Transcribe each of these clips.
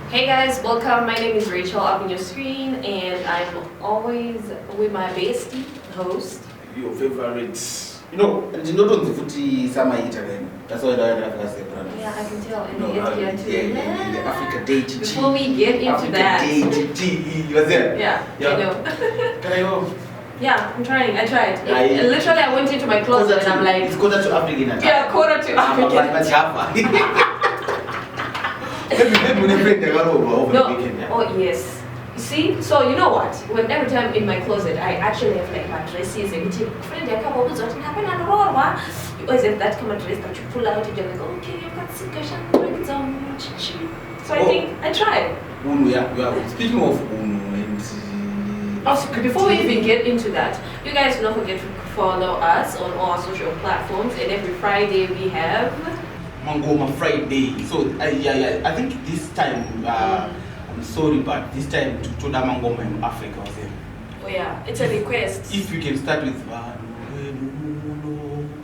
Hey guys, welcome. My name is Rachel up on your screen, and I'm always with my bestie host. Your favorite. You know, and you know don't the summer Italian. That's why I have to say. Yeah, I can tell. And no, here too. Yeah, the Africa date. Before we get into Africa that. date. You was there? Yeah, I know. Can I go? Yeah, I'm trying. I tried. Literally, I went into my closet and I'm like... It's quarter to African. Yeah, quarter to African. Maybe when they bring the girl over the weekend. Yeah. Oh, yes. You see, so you know what? When every time in my closet, I actually have like my dresses and you always have that kind of dress that you pull out and you're like, okay, you've got situation, bring it down, so I think I tried. Yeah. Speaking of and also, before we even get into that, you guys don't forget to follow us on all our social platforms, and every Friday we have Mangoma Friday. So I think this time I'm sorry, but this time to the Mangoma in Africa was there. Oh yeah, it's a request. If you can start with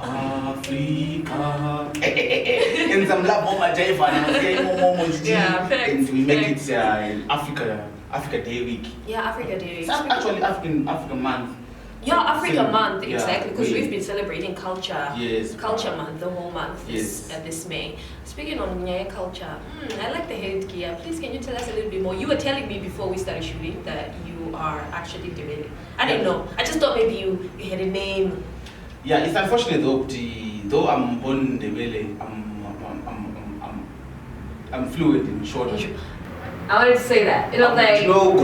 Africa and some love Mama Jaifa and we make it Africa Day Week. Yeah, Africa Day Week. It's actually African month. Yeah, Africa Month, exactly, because we've been celebrating culture. Yes. Culture Month, the whole month this May. Speaking on Nyaya culture, I like the headgear. Please, can you tell us a little bit more? You were telling me before we started shooting that you are actually Ndebele. I didn't know. I just thought maybe you had a name. Yeah, it's unfortunate though I'm born Ndebele, I'm fluent in short. I wanted to say that. It was like... So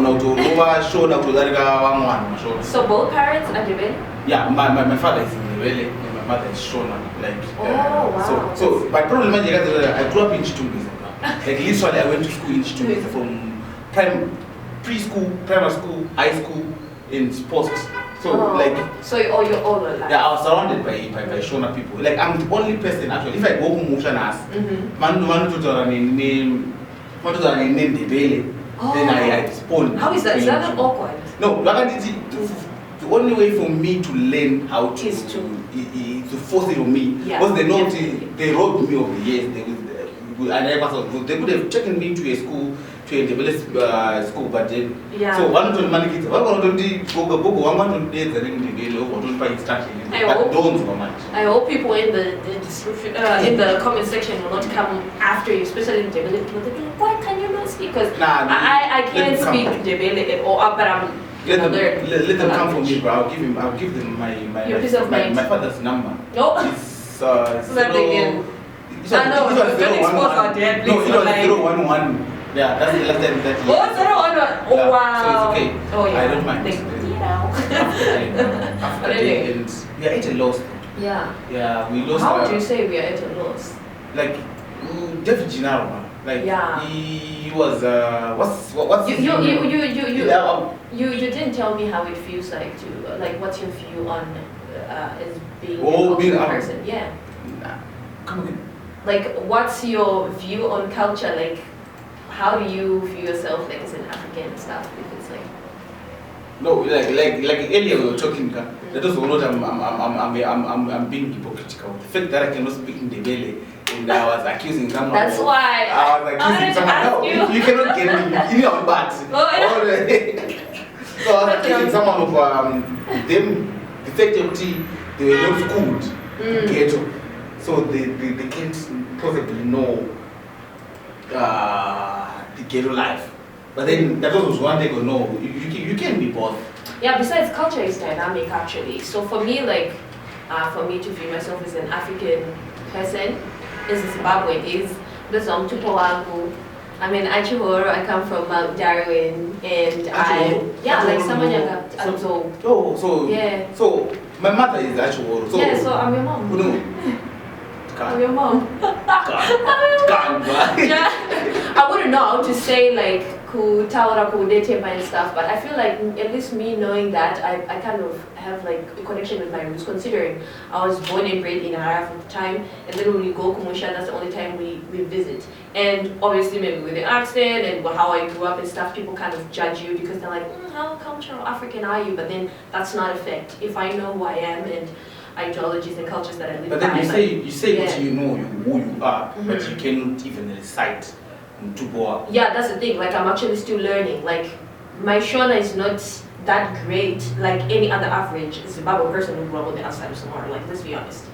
both parents are Ndebele? Yeah, my father is Ndebele and my mother is Shona. Wow. So my problem is I grew up in Chitumbiza. Like literally I went to school in Chitumbiza from preschool, primary school, high school, in sports. So So you're all alive? Yeah, I was surrounded by Shona people. Like I'm the only person actually. If I go home man to name Ndebele, then I spawn. How is that? Is that not awkward? No, the only way for me to learn how to is to force it on me. Because they wrote me over the years. I never thought they could have taken me to a school, to a Ndebele school, but then so one to manage it. One to days the Ndebele or don't buy instruction. But don't so much. I hope people in the description in the comment section will not come after you, especially in Ndebele. People will be like, why can you not speak? Because I can't speak Ndebele at all, but I'm let them come for me, bro. I'll give them your piece of mind. My father's number. No. It's so that they can. I know. Don't expose our dad, please. No, it was 011. Yeah, that's the last time that you. Oh, 011. Oh, wow. So it's okay. Oh, yeah. I don't mind. After day, and we are at a loss. Yeah. Yeah, we lost. How would you say we are at a loss? Like, David Gennaro. Like he was what's you didn't tell me how it feels like to like what's your view on as being a cultural person. Yeah. Come again. Like what's your view on culture? Like how do you view yourself like as an African and stuff? Because like no, like earlier we were talking that was not I'm being hypocritical. The fact that I cannot speak in Ndebele and I was accusing someone. That's why I was accusing someone. No, you cannot get me. You know bad. So I was accusing someone of them. The fact that they were not schooled in ghetto, so they can't possibly know the ghetto life. But then that was one thing. No, you can be both. Yeah. Besides, culture is dynamic actually. So for me, like, for me to view myself as an African person, as a Zimbabwean is the song Tupo Wangu. I mean, I come from Mount Darwin, and like Samanyanga. So my mother is Achuru. So so I'm your mom. I'm your mom. I wouldn't know how to say like Taura Kudetemba and stuff, but I feel like at least me knowing that I kind of have like a connection with my roots, considering I was born and bred in Araf at the time, and then when we go Kumusha, that's the only time we visit. And obviously maybe with the accent and how I grew up and stuff, people kind of judge you because they're like, how cultural African are you? But then that's not a fact. If I know who I am and ideologies and cultures that I live by. But then you say what you know who you are, but you cannot even recite Yeah, that's the thing. Like, I'm actually still learning. Like, my Shona is not that great like any other average Zimbabwe person who grew up on the outside of Samora. Like, let's be honest.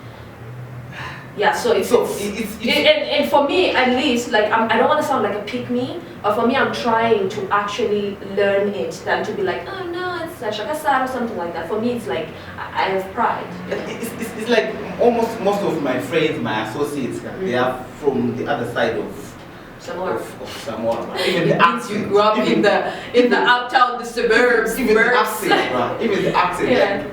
Yeah, so it's and for me at least, like I don't want to sound like a pick-me, but for me I'm trying to actually learn it than to be like, oh no, it's a shakasar or something like that. For me it's like I have pride. It's like almost most of my friends, my associates, they are from the other side of Samora. Even the accent. You grew up in the uptown, the suburbs, even the accent, right? Even the accent. Yeah. Like,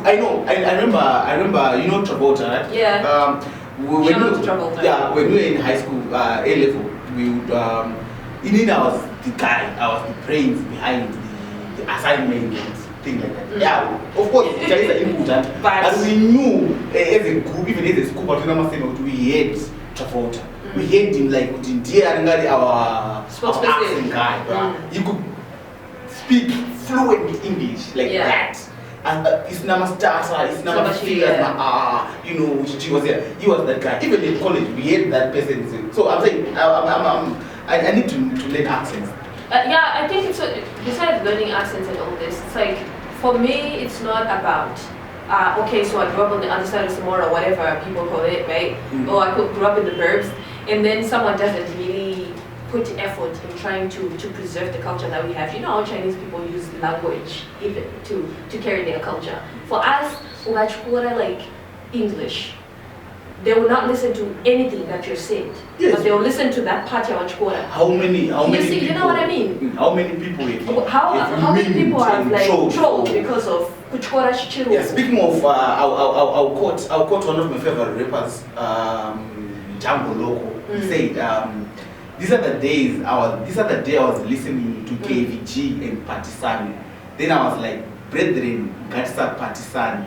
I know. I remember. You know Travolta, right? Yeah. When we were in high school, A level, we would. I was the guy. I was the brains behind the assignment and things like that. Yeah, of course, there is an input, and we knew as a group, even as a school, but we hate Travolta. We hate him like our accent guy. Right? He could speak fluent English like that. And it's Namastasa, it's Namafigures, you know, he was that guy. Even in college, we hate that person. So I'm saying, I need to learn accents. Yeah, I think it's besides learning accents and all this, it's like, for me, it's not about, okay, so I grew up on the other side of Samora, or whatever people call it, right? Or I grew up in the burbs, and then someone doesn't really put effort in trying to preserve the culture that we have. You know how Chinese people use language even to carry their culture. For us, like English, they will not listen to anything that you said, but they will listen to that part of Wachkora. How many people, you know what I mean? How many people how many people have like trolled because of Kuchkora Shichiru? Yeah, speaking of, I'll quote one of my favorite rappers, Django Loco. He said, these are the day I was listening to KVG and Partisan. Then I was like, brethren, Gatsa Partisan,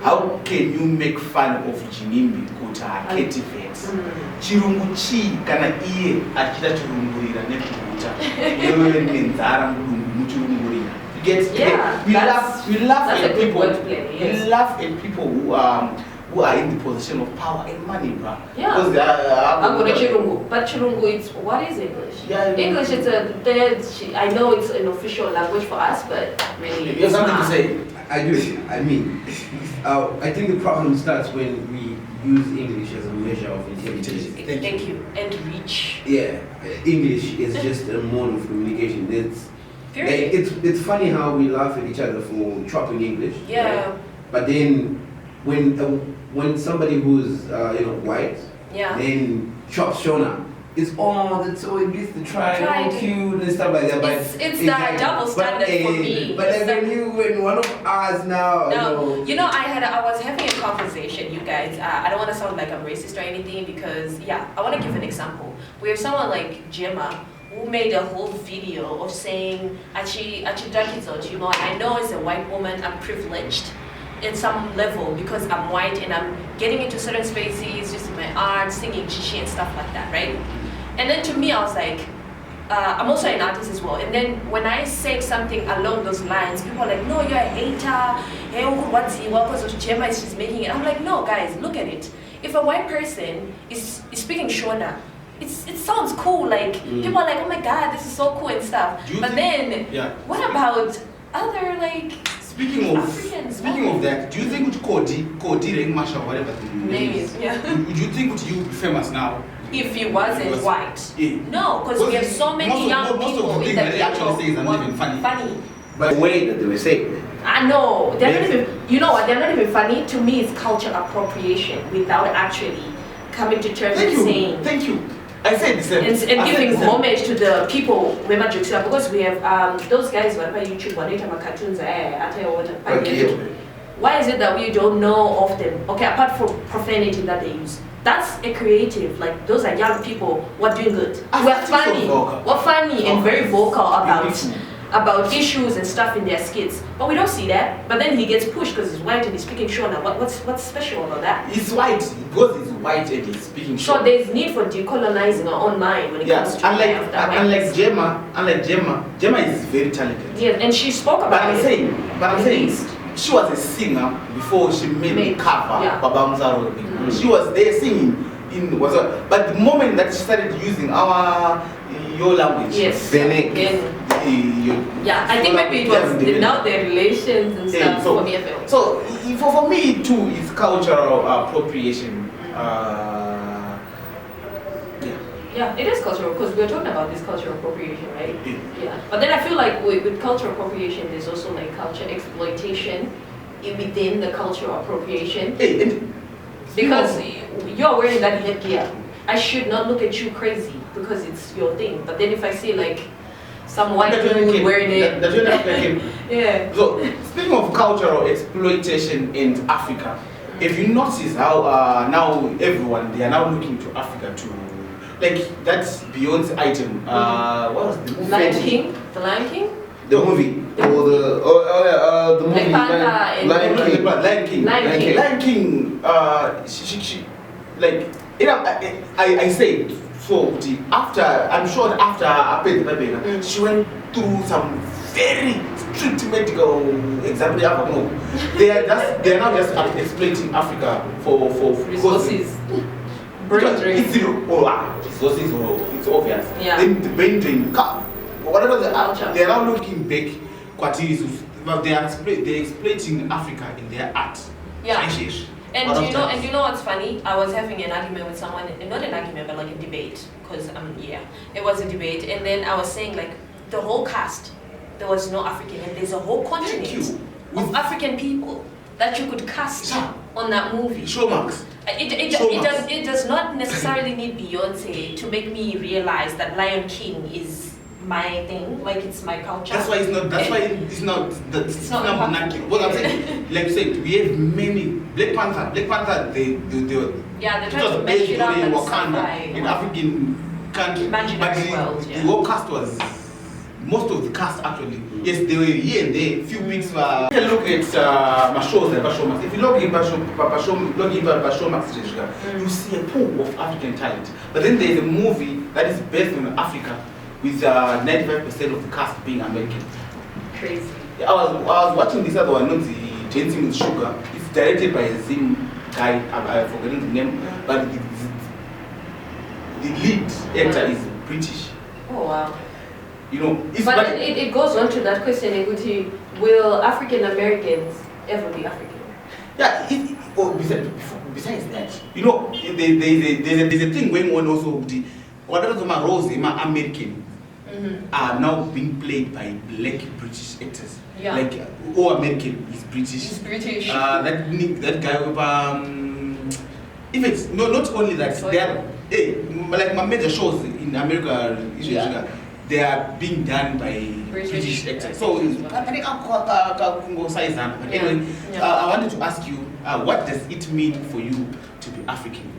how can you make fun of Jinimbi Kuta, Ketivet? Chirungu chi kana iye achita chirungurira nekukuta. Yewe nenzara muchirungurira. You get? We laugh at people. We laugh at people who are in the position of power and money, bro. Yeah. Because they are Chirungu. But Chirungu, it's what is English? Yeah, English is I know it's an official language for us, but really. You have something to say? I do. I mean, I think the problem starts when we use English as a measure of intelligence. Thank you. And reach. Yeah, English is just a mode of communication. It's funny how we laugh at each other for chopping English. Yeah. Right? But then when somebody who's white, then chops Shona, it's that's so it gets the triangle cute and stuff like that. But it's the double standard for me. But when one of ours now. No, I was having a conversation, you guys. I don't want to sound like I'm racist or anything because I want to give an example. We have someone like Gemma who made a whole video of saying, Achi Dakizo, you know, I know as a white woman I'm privileged in some level because I'm white and I'm getting into certain spaces, just in my art, singing chichi and stuff like that, right? And then to me, I was like, I'm also an artist as well. And then when I said something along those lines, people are like, no, you're a hater. Hey, what's he? Well, because of Gemma, she's making it. I'm like, no, guys, look at it. If a white person is speaking Shona, it sounds cool. Like people are like, oh my God, this is so cool and stuff. But then, what about other like? Speaking of that, do you think with Kodi, Ring Masha, whatever the name is, would you think would you be famous now? If he wasn't white? No, because we have so many young people of the things that they actually say is not even funny. But the way that they were saying. I know, they're not even, you know what, they're not even funny. To me, it's culture appropriation without actually coming to terms with saying. Thank you. I said the same. And giving homage to the people, because we have those guys who are on YouTube, cartoons, why is it that we don't know of them? Okay, apart from profanity that they use. That's a creative, like those are young people who are doing good. We're funny and very vocal about issues and stuff in their skits. But we don't see that. But then he gets pushed because he's white and he's speaking Shona. What's special about that? He's white because he's white and he's speaking Shona. So there's need for decolonizing our own mind when it comes to unlike Gemma is very talented. Yeah, and she spoke about it. But I'm saying she was a singer before she made the cover Baba Mzaro. She was there singing in whatsoever. But the moment that she started using your language, yes, yeah, I think maybe it was now their relations and stuff. So, for me, I feel. So for me too, it's cultural appropriation. Yeah, it is cultural because we're talking about this cultural appropriation, right? Yeah. But then I feel like with cultural appropriation, there's also like culture exploitation within the cultural appropriation. Because you're wearing that headgear, I should not look at you crazy because it's your thing. But then if I see like some white dude wearing it, yeah. So speaking of cultural exploitation in Africa, if you notice how now they are now looking to Africa to. Like that's Beyonce item. What was the movie? Lion King? The Lion King? The movie. Or the movie. Lion King. Lion King. She like I said so. I'm sure after I paid the baby, she went through some very strict medical examination. They are now just exploiting Africa for resources. It's obvious. Yeah. Then the brain drain, whatever they are now looking back. They're exploiting Africa in their art. Yeah. And you know what's funny? I was having an argument with someone, not an argument, but like a debate, because it was a debate, and then I was saying like the whole cast, there was no African, and there's a whole continent of African people that you could cast on that movie. Showmax. It does not necessarily need Beyonce to make me realize that Lion King is my thing, like it's my culture. That's why it's not. That's why it's not. It's not monarchy. What I'm saying, like you said, we have many Black Panther. They they're trying to match it up in and Wakanda, in African country, but the whole cast was. Most of the cast actually, yes, they were here and there. Few weeks. Look at my shows like Bashomax. If you log in Bashomax, you see a pool of African talent. But then there's a movie that is based on Africa, with 95% of the cast being American. Crazy. I was watching this other one, not the Dancing with Sugar. It's directed by a Zim guy. I'm forgetting the name, but the lead actor is British. Oh wow. You know, but it goes on to that question, Eguti, will African Americans ever be African? Yeah, besides that, you know, there's a thing going on also with whatever the roles American are now being played by black British actors. Yeah. Like all American is British. He's British. That guy if it's not only that, they are like my major shows in America, they are being done by British actors. So anyway, I wanted to ask you, what does it mean for you to be African?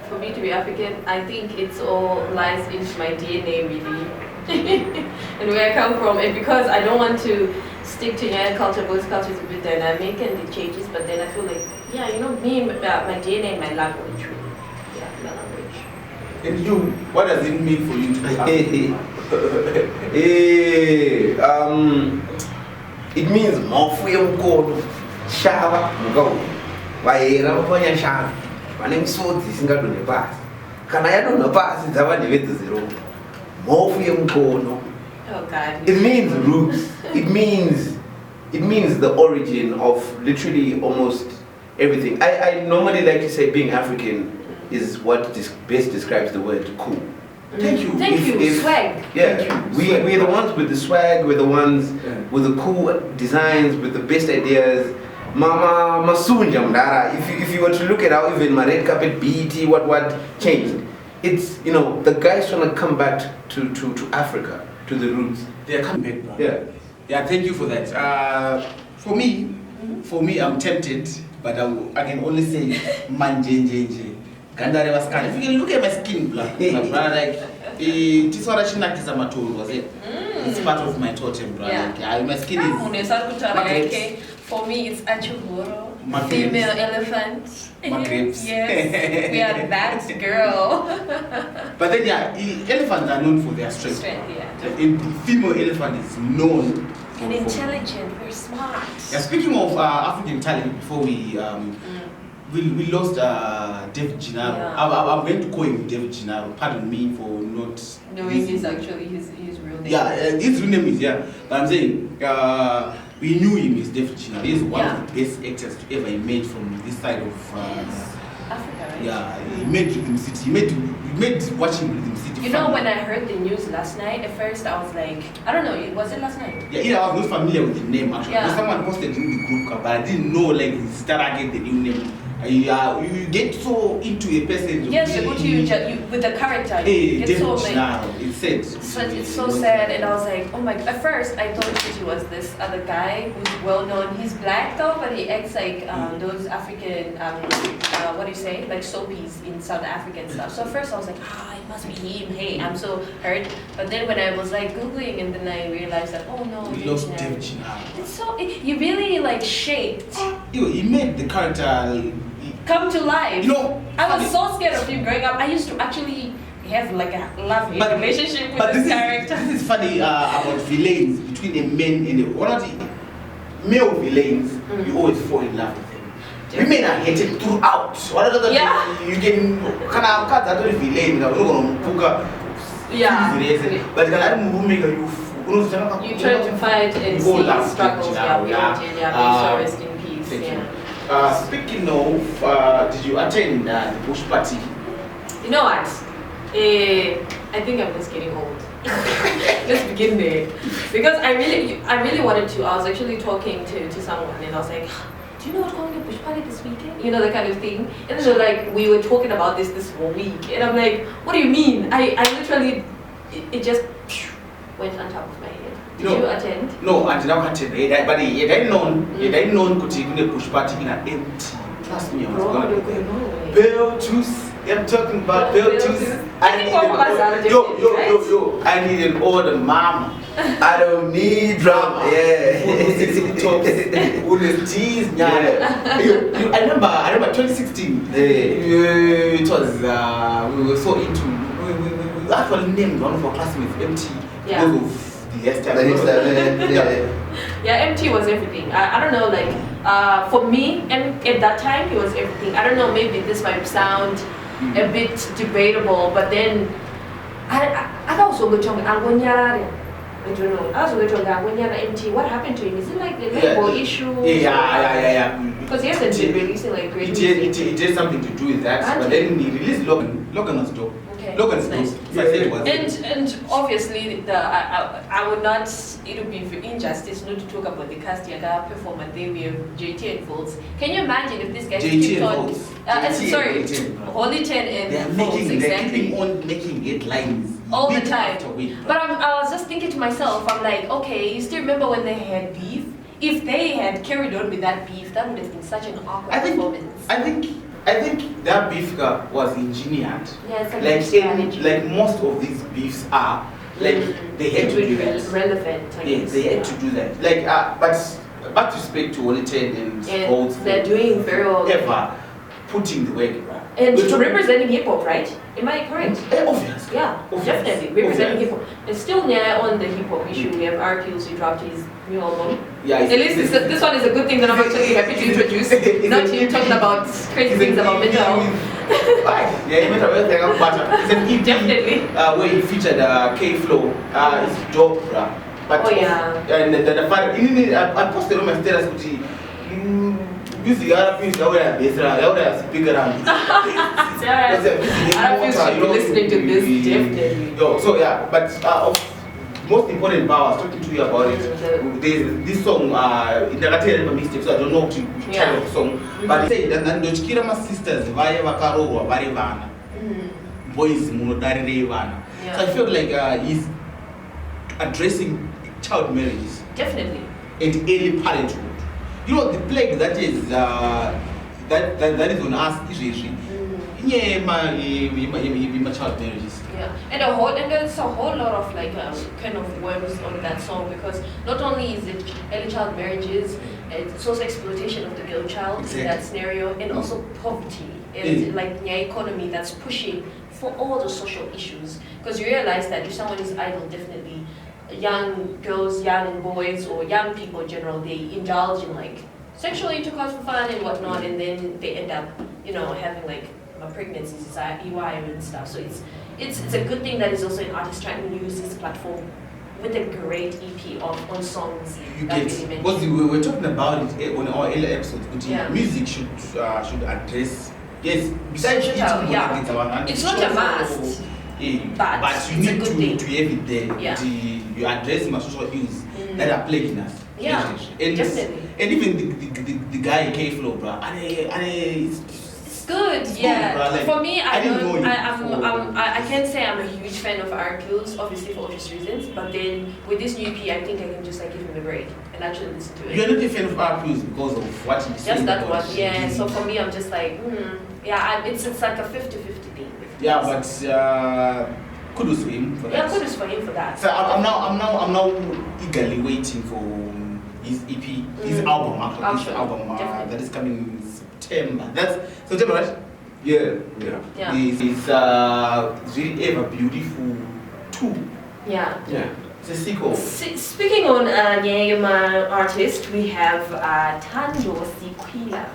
For me to be African, I think it's all lies into my DNA really, and where I come from. And because I don't want to stick to Nyan culture, because culture is a bit dynamic and it changes. But then I feel like, me, my DNA and my language. My language. And you, what does it mean for you to be African? It means Mofu Shava Go. Why Rapoya Shava? My name is so single to the past. Can I don't know pass? It's our debate to zero. Mofu Go. Oh God. It means roots. It means the origin of literally almost everything. I normally like to say being African is what best describes the word cool. Thank you. Thank you. Swag. Yeah, we're the ones with the swag, we're the ones with the cool designs, with the best ideas. Mama Masunja Mdara, if you were to look at how even my red carpet BET, what changed, it's, the guys trying to come back to Africa, to the roots. They're coming back, bro. Yeah, thank you for that. For me, I'm tempted, but I can only say manjenjenje. If you can look at my skin, like it's part of my totem, bro. My skin is. For me, it's Achugoro, female elephant. My grapes. Yes, we are that girl. But then, elephants are known for their strength. Female elephant is known and intelligent, very smart. Speaking of African talent, before we we lost David Gennaro. Yeah. I'm going to call him David Gennaro. Pardon me for not knowing his actually his real name. Yeah, his real name is But I'm saying we knew him as David Gennaro. He's one of the best actors to ever emerge from this side of Africa, right? Yeah, he made Rhythm City. He made watching Rhythm City. You know, when I heard the news last night, at first I was like, I don't know, was it last night? Yeah, I was not familiar with the name actually. Yeah. Someone posted in the group, but I didn't know like he started getting the new name. You get so into a person. Yes, you with the character. You get so like. It's sad. It's so sad, and I was like, oh my. At first, I thought he was this other guy who's well known. He's black though, but he acts like those African, what do you say, like soapies in South Africa and stuff. So at first, I was like, it must be him. Hey, I'm so hurt. But then when I was like googling, and then I realized that no, we lost David Gennaro. It's so you really like shaped. He made the character come to life. You know, I was so scared of him growing up. I used to actually have like a love-hate relationship with this character. This is funny about villains between a man and a one of the male villains. You always fall in love with them. Women are hated throughout. You can kind of cut that villain. But you try to fight and see struggles. Rest in peace. Speaking of, did you attend the bush party? You know what? I think I'm just getting old. Let's begin there. Because I really wanted to. I was actually talking to someone and I was like, do you know what's going to bush party this weekend? You know, that kind of thing. And then they're like, we were talking about this whole week. And I'm like, what do you mean? I literally, it just went on top of my head. Did you attend? No, I did not attend. But you didn't know kuti kune push party in an empty. Trust me, I was gonna be there. Bell juice. I'm talking about bell juice. I need an order, mama. I don't need drama. Yeah. I remember 2016. It was we were so into. We actually named one of our classmates MT because of the hairstyle. Yeah, MT was everything. I don't know, like for me, and at that time he was everything. I don't know, maybe this might sound a bit debatable, but then I also go to Angonyare. I don't know. I was going to Angonyare MT. What happened to him? Is it like the label issue? Yeah. Because he hasn't been releasing like great music. It had something to do with that. But then he released Logan. Logan was dope. Okay. Logan's nice. And obviously I would not. It would be injustice not to talk about the cast Yaga performance. They we have JT and Folds. Can you imagine if this guy kept on? Sorry, Holy 10 and Folds exactly. Keeping on making headlines all the time. But I was just thinking to myself, I'm like, okay, you still remember when they had beef? If they had carried on with that beef, that would have been such an awkward performance. I think that beef was engineered. Yeah, it's like most of these beefs are. Like they had to do that. Relevant. They had to do that. Like but back to speak to Holy 10 and Folds. They're doing very well. Ever putting the work. And representing hip hop, right? Am I correct? Obviously. Yeah, definitely representing hip hop. And still near on the hip hop issue, we have RQs who dropped his new album. Yeah. At least this one is a good thing that I'm actually happy to introduce. Not him talking about crazy things about mental health. Yeah, mental health. It's an EP. Definitely. Where he featured K-Flow. It's dope, bruh. But and the fact I posted on my status which music Arab speaker Arab should be listening to this definitely. So yeah, but most important part I was talking to you about it. There's this song in the Latin mixtape, so I don't know to tell the song. But they say that ndochikira my sisters vaya vakarorwa vari vana. Boys munodarire vana. So I feel like he's addressing child marriages. Definitely. And early parenthood. You know the plague that is that is on us is child marriages. Yeah, and there's a whole lot of like kind of words on that song because not only is it early child marriages, it's also exploitation of the girl child in that scenario, and also poverty and like the economy that's pushing for all the social issues. Because you realize that if someone is idle, definitely young girls, young boys, or young people in general, they indulge in like sexual intercourse for fun and whatnot, and then they end up, having like pregnancies, EY and stuff. So it's a good thing that is also an artist trying to use this platform with a great EP on songs. You get, because we were talking about it on our earlier episodes. Music should address. Yes, besides it's not a must. But you need to have it there. You address my social issues that are plaguing us. Yeah, definitely. And even the guy K-Flow, bro, and it's good. It's yeah. Good, bro. Like, for me, I can't say I'm a huge fan of R&Q's, obviously for obvious reasons. But then with this new EP, I think I can just like give him a break and actually listen to it. You're not a fan of R&Q's because of what he's saying. Just that one, yeah. So for me, I'm just like, it's like a 50-50 thing. Yeah, but kudos for him for that. Yeah, kudos for him for that. So I'm now eagerly waiting for his EP, his album actually. His album that is coming in September. That's September, right? Yeah. It's really ever beautiful too. Yeah. It's a sequel. Speaking on Nyema artist, we have Tando Sikwila.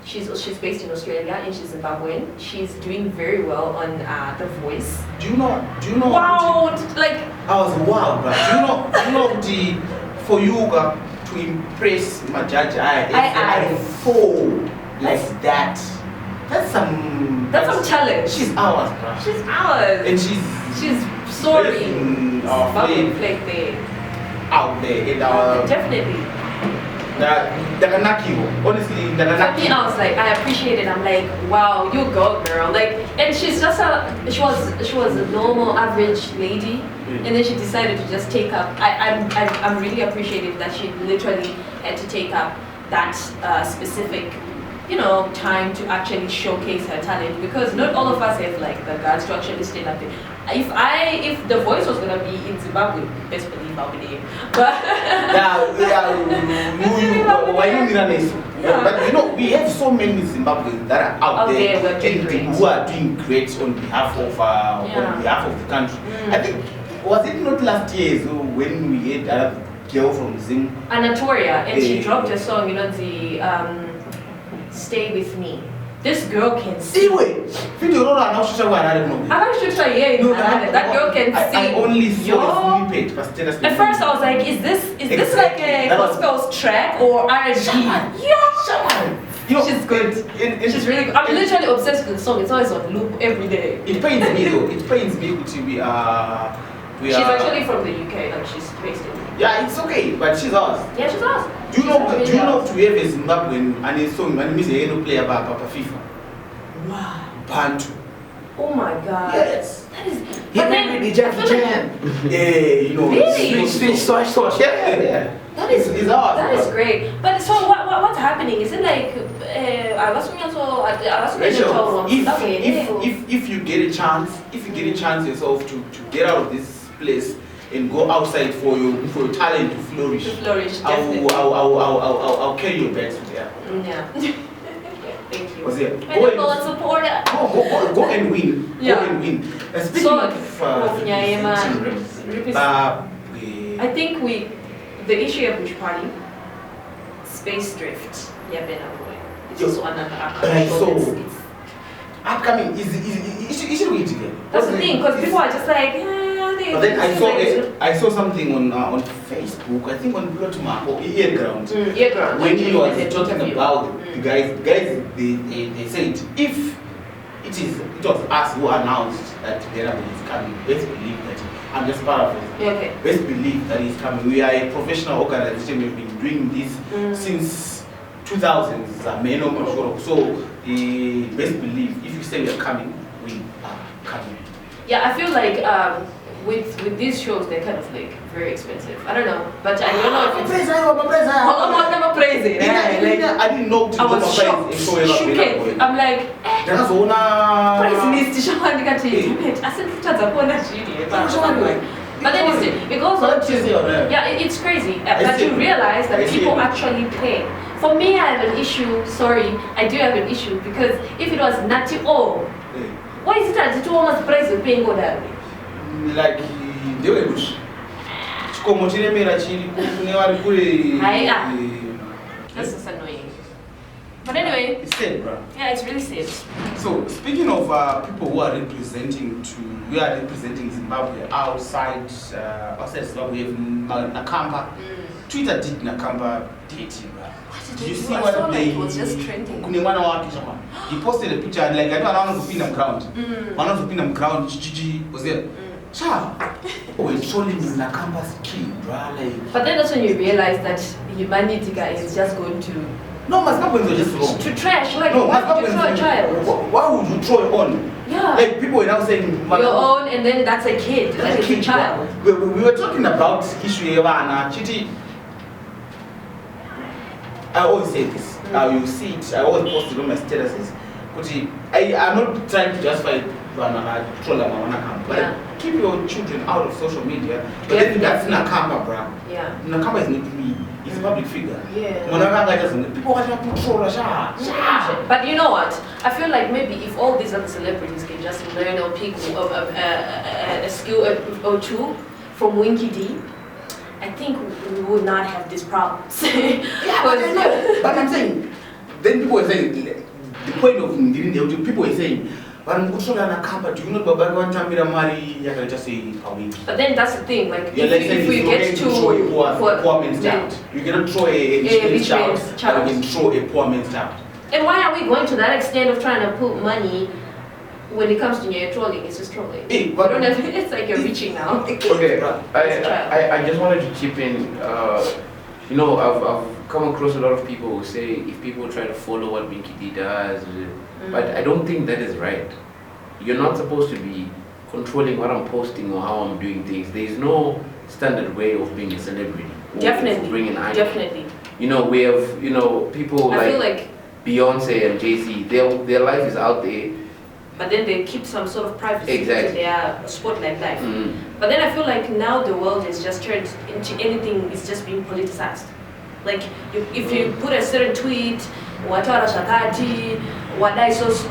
She's based in Australia and she's Zimbabwean. She's doing very well on The Voice. Do you know? Wow! Like I was wow, bro. Do you know for you to impress my judge I fall like that. That's some challenge. She's ours, bro. She's ours. And she's soaring. Like there. Out there in our definitely. Honestly, for me, I was like, I appreciate it. I'm like, wow, you go, girl. Like, and she's just she was a normal, average lady, and then she decided to just take up. I'm really appreciative that she literally had to take up that specific, time to actually showcase her talent, because not all of us have like the guts to actually stand up there. If The Voice was gonna be in Zimbabwe, best believe I'll be there. But but we have so many Zimbabweans that are out there and who are doing great on behalf of the country. I think was it not last year when we had a girl from Zim, Anatolia, and she dropped a song, the Stay With Me. This girl can sing. I've actually that girl can sing. I only saw a snippet. At first I was like, is this like a gospel track or R&B? She's good. She's really good. I'm literally obsessed with the song. It's always on loop every day. It pains me though. It pains me she's actually from the UK, like she's based in. Yeah, it's okay, but she's ours. Yeah, she's ours. Do you know to have a Zimbabwean and a song and he's a player by Papa FIFA? Wow. Bantu. Oh my God. Yes. That is. But then the Jam. Really? Swish. Yeah. That is ours. That is great. But so what's happening? Is it like if you get a chance yourself to get out of this place and go outside for your talent to flourish. I'll carry your bags with you. Yeah. Thank you. Go and win. Yeah. Go and win. Speaking of Nyema, I think the issue of which party, space drift, it's also another upcoming is that's the thing, because people are just like, but then I saw something on Facebook, I think on Plotmark or Earground. When he was talking about the guys they said if it was us who announced that Burna is coming, best believe that I'm just paraphrasing. Okay. Best believe that he's coming. We are a professional organization. We've been doing this since 2000s. So best believe if you say we are coming, we are coming. Yeah, I feel like with these shows they're kind of like very expensive. I don't know, but I don't know if it's. I didn't know. I was shocked. I'm like, price list. But then it goes on to it's crazy. But you realize that people actually pay. For me, I have an issue. Sorry, I do have an issue because if it was Nati why is it that it almost price you're paying that way? Like they were That's just annoying. But anyway, it's sad, bro. Yeah, it's really sad. So speaking of people who are representing Zimbabwe outside Zimbabwe, we have Nakamba. Twitter did Nakamba dating, bro. Did you see what they? It was just trending. He posted a picture like I don't know to pin him ground. One of the pin him ground. Gigi was there. We're trolling Nakamba's kid, bro. Like. But then that's when you realize that humanity, guys, is just going to. No, Zimbabweans are just wrong. To trash, like no, why would you throw a child? Why would you throw it on? Yeah. Like people are now saying your own, and then that's a kid. That's like a child. We were talking about issue Evana, Chiti. I always say this. You see it. I always post it on my statuses. I'm not trying to justify Nakamba, but keep your children out of social media. But then that's Nakamba, bro. Yeah. Nakamba is not me. He's a public figure. Yeah. People want to control her. But you know what? I feel like maybe if all these other celebrities can just learn or pick a skill or two from Winky D, I think we would not have these problems. Yeah, but I'm saying, then people are saying, the point of people are saying, do you know Baba just say but then that's the thing, like if we get to poor man's child, you cannot throw a rich child, you can throw a poor man's child. And why are we going to that extent of trying to put money when it comes to your trolling? It's just trolling. It's like you're reaching now. Okay, I just wanted to chip in. You know, I've come across a lot of people who say if people try to follow what Winky D does, but I don't think that is right. You're not supposed to be controlling what I'm posting or how I'm doing things. There is no standard way of being a celebrity. Definitely. Bringing Definitely. You know, we have, you know, people like Beyonce and Jay-Z, their life is out there. But then they keep some sort of privacy exactly. to their spotlight life. But then I feel like now the world is just turned into anything is just being politicized. Like if you put a certain tweet,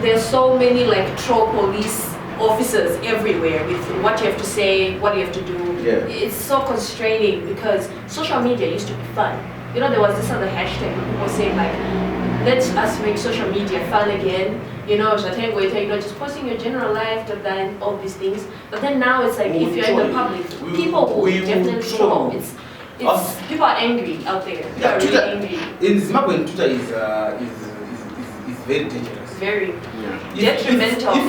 there's so many like troll police officers everywhere with what you have to say, what you have to do. Yeah. It's so constraining because social media used to be fun. You know, there was this other hashtag people were saying like, let us make social media fun again. You know, just posting your general life, and all these things. But then now it's like if you're in the public, people will definitely troll. It's people are angry out there. People are really angry. In Zimbabwe, Twitter is very dangerous. Very detrimental. If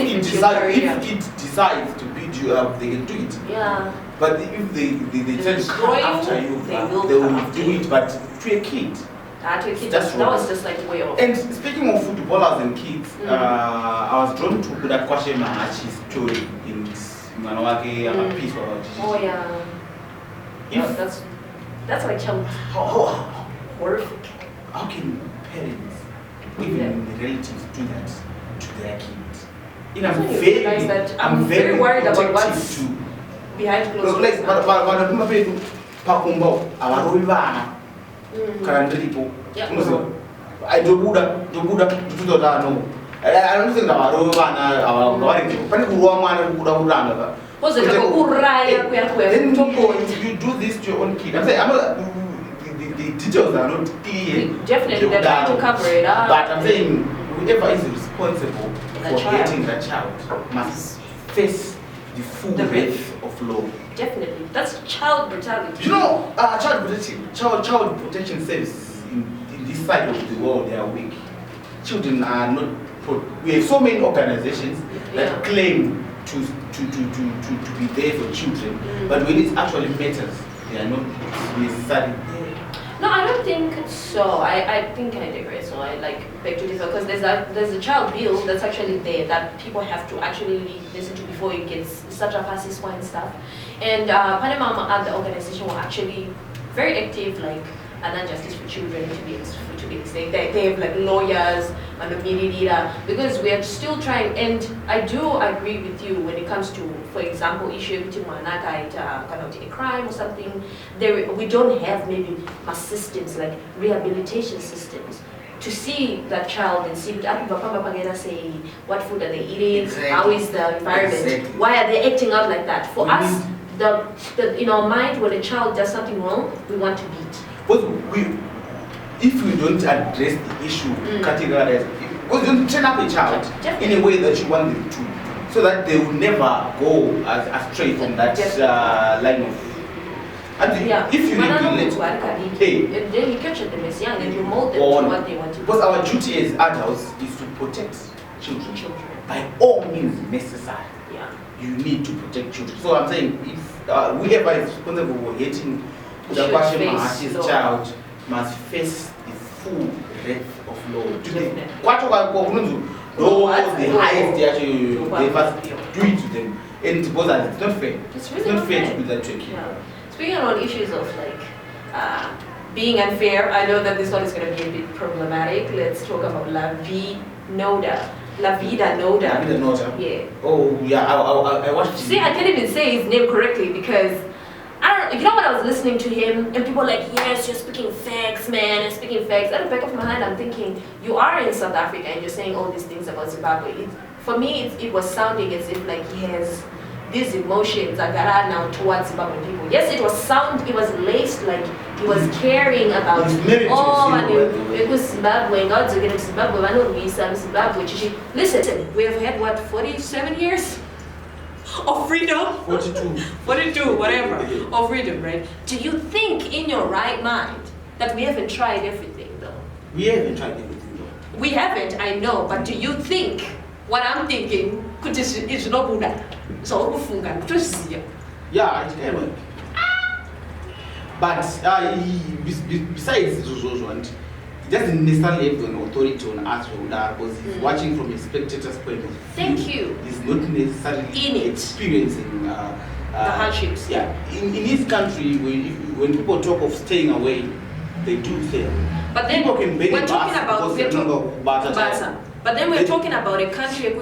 it decides to beat you up, they can do it. Yeah. But if they try to come after you, they will do it. But to a kid. That was just like way off. And speaking of footballers and kids, I was drawn to Kuda Mahachi's story in Manawake, a piece about Jesus. Oh yeah. That's like horrific. How can parents, even relatives, do that to their kids? I'm very worried about what's behind closed doors. I don't think you do this to your own kid. I'm saying the details are not clear. Definitely, they're trying to cover it up. But I'm saying whoever is responsible for getting that child must face the full breadth of law. Definitely, that's child brutality. You know, child protection services in this side of the world, they are weak. Children are not. We have so many organizations that claim to be there for children, but when it actually matters, they are not necessarily there. No, I don't think so. I think I digress. So I beg to differ because there's a child bill that's actually there that people have to actually listen to before it gets such a passes and stuff. And Panama and the organization were actually very active, like and justice for children to be explained. They have like lawyers and a media because we are still trying. And I do agree with you when it comes to, for example, issue between a crime or something. We don't have maybe systems like rehabilitation systems to see that child and see say what food are they eating, how is the environment, why are they acting out like that. For us, in our mind, when a child does something wrong, we want to beat. But if we don't address the issue, categorize, because you don't train up a child in a way that you want them to, so that they will never go astray from that line of. And if you and then you capture them as young and you mold them to what they want to do. Because our duty as adults is to protect children. By all means necessary. Yeah. You need to protect children. So I'm saying, if whoever is responsible for hating the Mahachi's child must face the full wrath of law. The highest they must do it to them. And it's not fair. It's really not fair to do that to a kid. Yeah. Speaking on issues of being unfair, I know that this one is going to be a bit problematic. Let's talk about Nota. La Vida Nota. Yeah. Oh yeah, I watched. See, I can't even say his name correctly because I don't. You know what? I was listening to him and people were like, "Yes, you're speaking facts, man. You're speaking facts." At the back of my mind, I'm thinking, you are in South Africa and you're saying all these things about Zimbabwe. For me, it was sounding as if like he has these emotions I got now towards Zimbabwean people. Yes, it was laced like he was caring about it was Zimbabwe, God's against Zimbabwe, I know we Zimbabwe. Listen, we have had what, 47 years of freedom? 42, whatever, of freedom, right? Do you think in your right mind that we haven't tried everything though? We haven't tried everything though. We haven't, I know, but do you think what I'm thinking is not Buddha? So yeah, it can work. But besides those ones, it doesn't necessarily have an authority on us because he's watching from a spectator's point of view. Thank you. He's not necessarily experiencing the hardships. Yeah, in his country, when people talk of staying away, they do say. But then we're talking about But then we're talking about a country,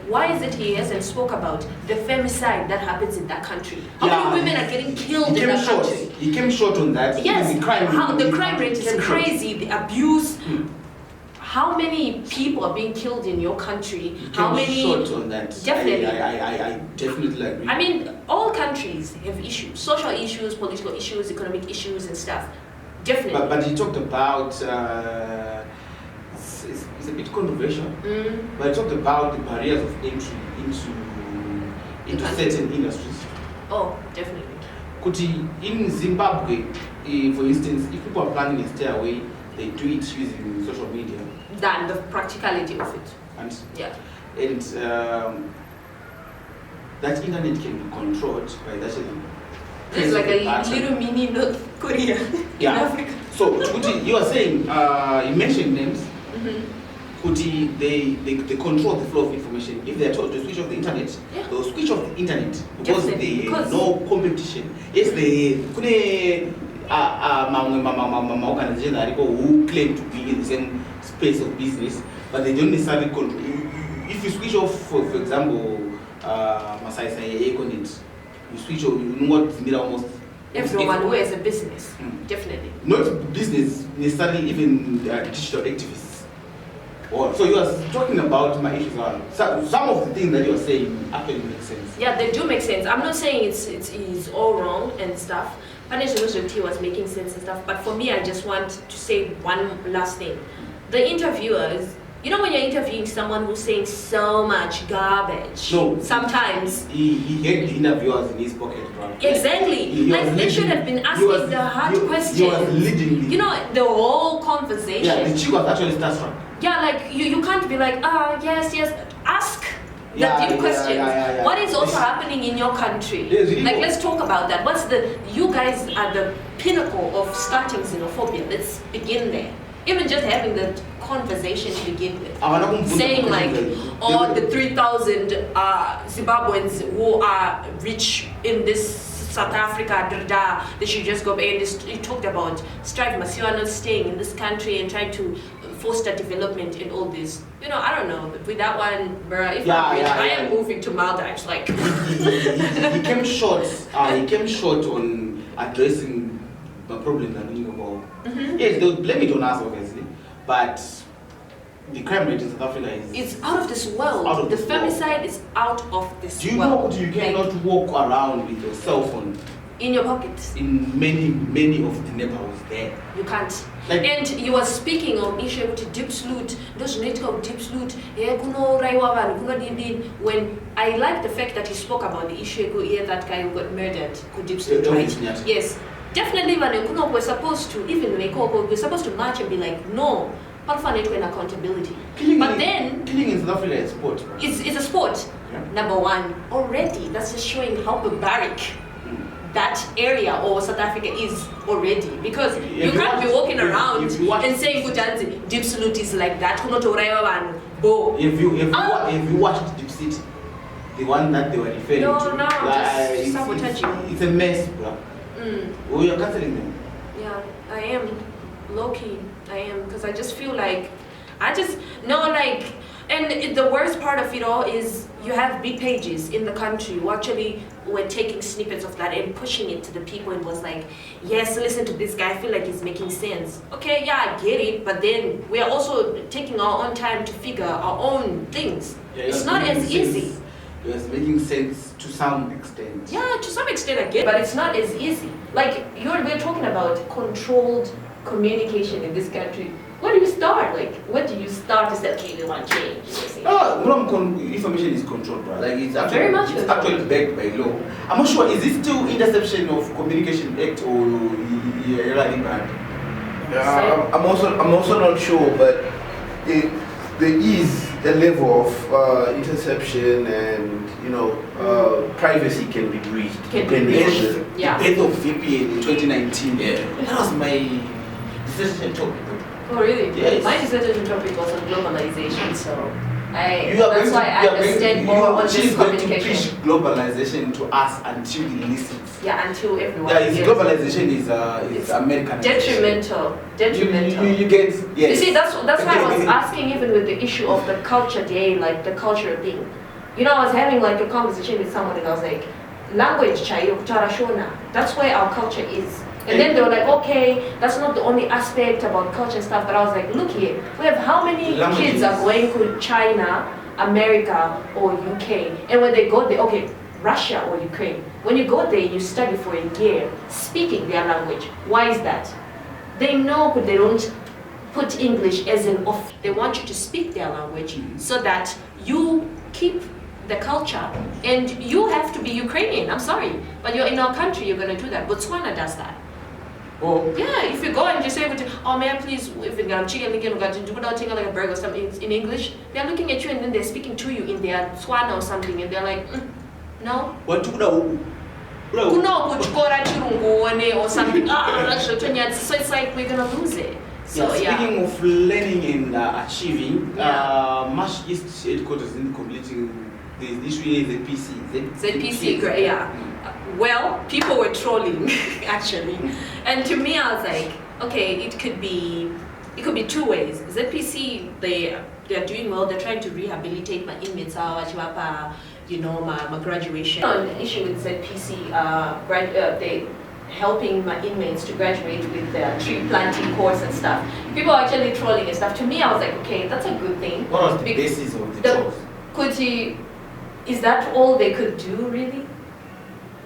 why is it he hasn't spoke about the femicide that happens in that country? How many women are getting killed in that country? He came short on that. Yes, the crime rate is crazy, the abuse. How many people are being killed in your country? How many? Short on that. Definitely. I definitely agree. I mean, all countries have issues, social issues, political issues, economic issues and stuff. Definitely. But he talked about, it's a bit controversial, but he talked about the barriers of entry into certain industries. Oh, definitely. Kuti, in Zimbabwe, for instance, if people are planning to stay away, they do it using social media. Than the practicality of it. And that internet can be controlled by that. It's like a little mini North Korea in Africa. So, Kuti, you are saying, you mentioned names. Kuti, they control the flow of information. If they are told to switch off the internet, they'll switch off the internet because they have no competition. Yes, they organizations who claim to be in the same space of business, but they don't necessarily control. If you switch off, for example, Masai say Econet, you switch off, you know what almost everyone who has a business, definitely. Not business necessarily, even digital activists. So you are talking about my issues. Some of the things that you are saying actually make sense. Yeah, they do make sense. I'm not saying it's all wrong and stuff. He was making sense and stuff. But for me, I just want to say one last thing. The interviewers, you know when you're interviewing someone who's saying so much garbage, sometimes he had the interviewers in his pocket, right? Exactly. They should have been asking the hard questions. He was leading you know, the whole conversation. Yeah, the chick was actually starstruck. Yeah, like you can't be like, yes, ask the deep questions. Yeah. What is also happening in your country? Like, let's talk about that. You guys are the pinnacle of starting xenophobia. Let's begin there. Even just having the conversation to begin with. Saying like, the 3,000 Zimbabweans who are rich in this South Africa, they should just go. And you talked about Strive Masiano staying in this country and trying to foster development in all this. You know, I don't know. With that one, bruh, if I am moving to Maldives, like. he came short. He came short on addressing the problem that we about. Yes, they'll blame it on us, obviously, but the crime rate in South Africa it's out of this world. The femicide is out of this world. Do you know you cannot walk around with your cell phone in your pockets. In many of the neighborhoods there. You can't. Like, and you were speaking of issue to deep salute, those network deep salute, when I like the fact that he spoke about the issue, that guy who got murdered, could deep salute, right? Yes. Definitely when we're supposed to, even when we're supposed to march and be like, no, an accountability. But then killing in South Africa is a sport. Right? It's a sport. Yeah. Number one, already that's just showing how barbaric that area or South Africa is already, because you can't be walking around and saying Kutanzi, deep salute is like that. If you watched Deep City, the one that they were referring to, just sabotaging. It's a mess, bro. Oh, you're canceling them. Yeah, I am low-key. I am, because I just feel like and the worst part of it all is you have big pages in the country who actually were taking snippets of that and pushing it to the people and was like, yes, listen to this guy, I feel like he's making sense. Okay, yeah, I get it, but then we are also taking our own time to figure our own things. Yeah, it's not as easy. It's making sense to some extent. Yeah, to some extent I get it, but it's not as easy. Like, we're talking about controlled communication in this country. Where do you start? Like, what do you start to say, okay, we want change? Information is controlled, right? Like, it's actually, very much actually backed by law. I'm not sure, is it still Interception of Communication Act or running bad? I'm also not sure, but there is a level of interception and privacy can be breached. The death of VPN in 2019. Yeah. That was my dissertation topic. Oh really? Yes. My dissertation topic was on globalization, so that's why I understand more on this communication. She's going to push globalization to us until he listens. Yeah, until everyone. Yeah, globalization is American. Detrimental. You get, yes. You see, that's why I was asking, even with the issue of the culture day, like the culture thing. I was having like a conversation with someone and I was like, language chayo kutarashona. That's where our culture is. And then they were like, okay, that's not the only aspect about culture and stuff, but I was like, look here, we have how many kids are going to China, America, or UK, and when they go there, okay, Russia or Ukraine, when you go there, you study for a year, speaking their language. Why is that? They know, but they don't put English as an off. They want you to speak their language so that you keep the culture, and you have to be Ukrainian, I'm sorry, but you're in our country, you're going to do that. Botswana does that. Oh. Yeah, if you go and you say, oh man, please, if you're going to like a burger or something in English, they're looking at you and then they're speaking to you in their Tswana or something, and they're like, no. What or something. So it's like we're going to lose it. So, speaking of learning and achieving, Mash East headquarters isn't completing. The issue is the PC. ZPC, yeah. Well, people were trolling actually, and to me, I was like, okay, it could be two ways. ZPC, they are doing well. They're trying to rehabilitate my inmates, my graduation. On the issue with ZPC, they helping my inmates to graduate with their tree planting course and stuff. People are actually trolling and stuff. To me, I was like, okay, that's a good thing. What was the basis of the trolls? Is that all they could do, really?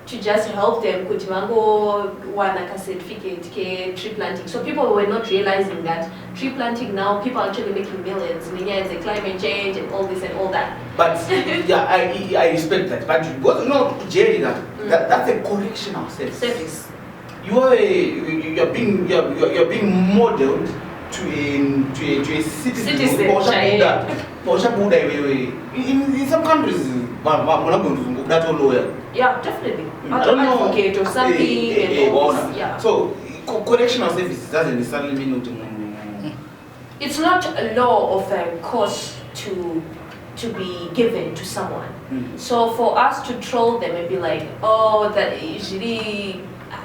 To just help them, one like a certificate, tree planting. So people were not realizing that tree planting now, people are actually making millions. It's the climate change and all this and all that. But yeah, I respect that. But what's not Jerry, that's a correctional service. You're being modeled to a citizen. In some countries, that's all lawyer. Yeah, definitely. Advocate or something. Yeah. So, correctional services doesn't necessarily mean it's not a law of a course to be given to someone. So for us to troll them and be like, oh, that usually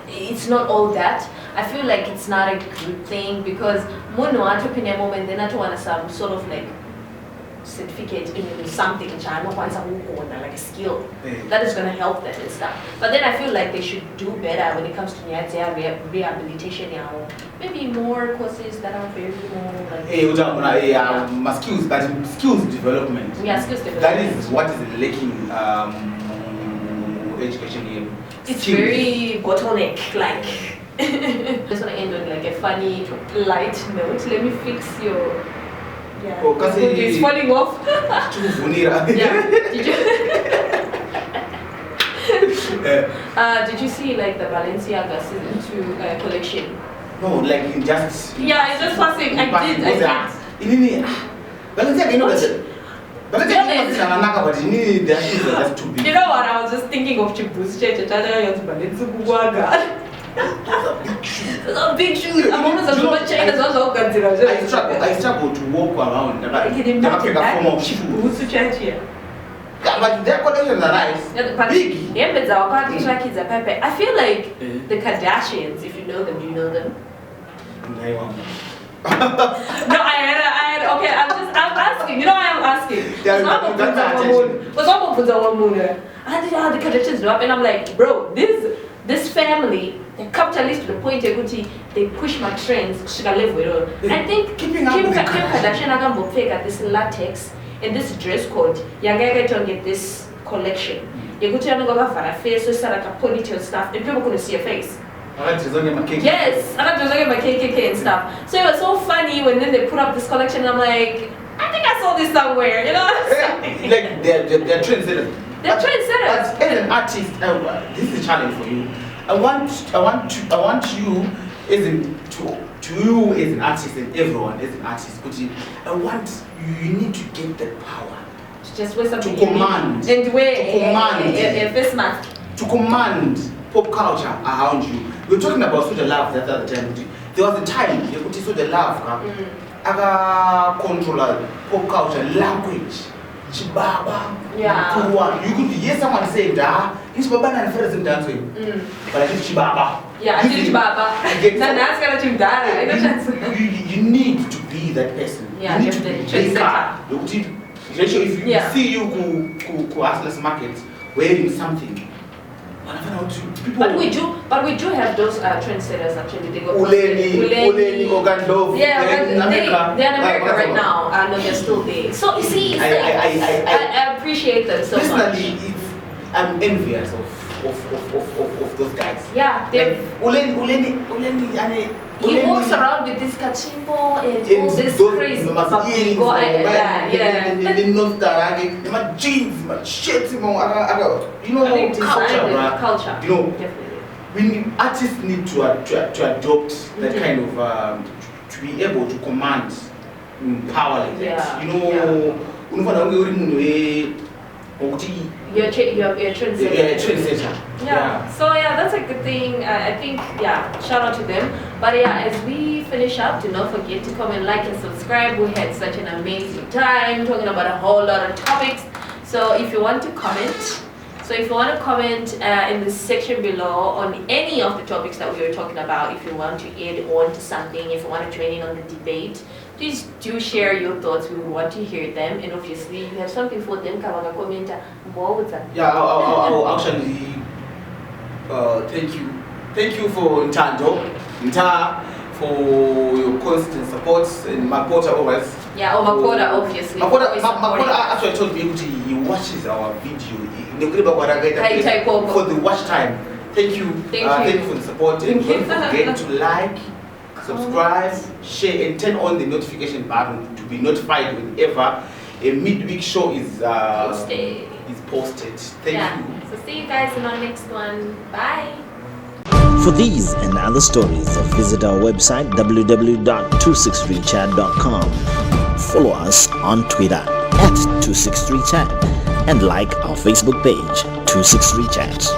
it's not all that. I feel like it's not a good thing, because mono entrepreneur moment then I want some sort of like certificate in something like a skill that is going to help them and stuff. But then I feel like they should do better when it comes to rehabilitation. Maybe more courses that are very more like skills development. Yeah, skills development. That is what is lacking education here. It's very bottleneck, like. Just want to end on like a funny, light note. Let me fix your. Yeah. Oh, because it's falling off. Yeah. Did you see like the Balenciaga season 2 collection? No, like in just. Yeah, it's just passing. I did. Balenciaga, you know that. Balenciaga is but you need that is just too big. You know what? I was just thinking of Chibu's church. I thought I was Balenciaga. Those are big shoes. Those are big shoes. I'm almost as much China as well. I struggle to walk around. I can imagine that. Chibu's church here. Yeah, but their collections are nice. Big. Yeah, but I feel like the Kardashians, if you know them, do you know them? No, I had, okay, I'm asking. You know why I'm asking? Yeah, the Kardashians up, and I'm like, bro, this family, they're capitalist to the point they push my trends. I think Kim Kardashian got this latex and this dress code. You're going to get this collection. You're going to go for a face, so like a ponytail stuff, and people couldn't see your face. Yes, I got my KKK and stuff. So it was so funny when then they put up this collection. And I'm like, I think I saw this somewhere, you know? Like they're trendsetters. They're trendsetters. But as an artist, this is a challenge for you. I want you as you as an artist and everyone as an artist. But I want you need to get the power. Just wear something to command. And wear a face mask. To command pop culture around you. We were talking about social love that other time. There was a time you could see social love. Control pop culture language. Chibaba. Yeah. You could hear someone say da. It's Baba and Ferris in dancing. But I think Chibaba. Yeah, I think Chibaba. You need to be that person. Yeah, you need to be that. If you see you go Atlas Market wearing something. But we do have those trendsetters actually. They go Uleni, Ogandov. Yeah, they're in America right now. I know they're still there. So you see, I appreciate them so much. Personally, I'm envious of those guys. Yeah, Uleni. He walks around with this kachimbo and all this crazy my jeans, my shirts, you know, culture. You know, definitely. Artists need to adopt that kind of to be able to command power like that. You know, you're a trendsetter. Yeah. So that's a good thing. I think shout out to them. But as we finish up, do not forget to comment, like, and subscribe. We had such an amazing time talking about a whole lot of topics. So if you want to comment, in the section below on any of the topics that we were talking about, if you want to add on to something, if you want to join in on the debate, please do share your thoughts. We want to hear them, and obviously you have something for them. Yeah, I'll actually thank you for Nta for your constant support, and Makota always. Yeah, Makota obviously. Makota actually told me he watches our video for the watch time. Thank you for the support, and don't forget to like, subscribe, share, and turn on the notification button to be notified whenever a midweek show is posted. Thank you. So see you guys in our next one. Bye. For these and other stories, visit our website www.263chat.com. Follow us on Twitter @263chat and like our Facebook page 263chat.